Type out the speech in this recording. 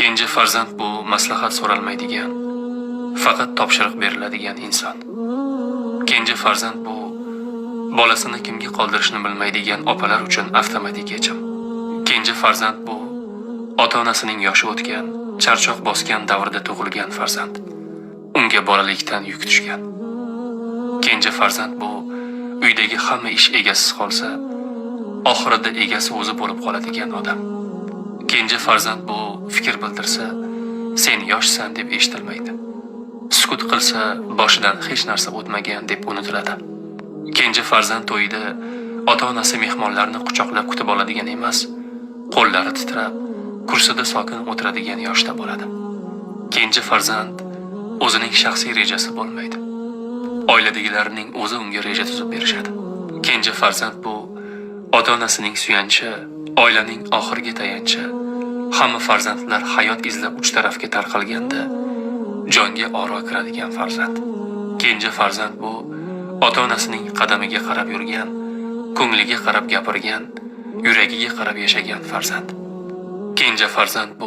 Kenja farzand bu maslahat so'ralmaydigan, faqat topshiriq beriladigan inson. Kenja farzand bu bolasini kimga qoldirishni bilmaydigan opalar uchun avtomatik yechim. Kenja farzand bu ota-onasining yoshi o'tgan, charchoq bosgan davrda tug'ilgan farzand. Unga bolalikdan yuk tushgan. Kenja farzand bu uydagi hamma ish egasiz qolsa, oxirida egasi o'zi bo'lib qoladigan odam. Kenja farzand bu fikr bildirsa, sen yoshsan deb eshitilmaydi. Sukut qilsa, boshidan hech narsa o'tmagan deb unutiladi. Kenja farzand to'yida ota-onasi mehmonlarni quchoqlab kutib oladigan emas, qo'llari titrab, kursida sokin o'tiradigan yoshda bo'ladi. Kenja farzand o'zining shaxsiy rejasi bo'lmaydi. Oiladagilarning o'zi unga reja tuzib berishadi. Kenja farzand bu ota-onasining suyanchi, oilaning oxirgi tayanchi. Hamma farzandlar hayot izlab uch tarafga tarqalganda jonga oro kiradigan farzand. Kenja farzand bu ota-onasining qadamiga qarab yurgan, ko'ngliga qarab gapirgan, yuragiga qarab yashagan farzand. Kenja farzand bu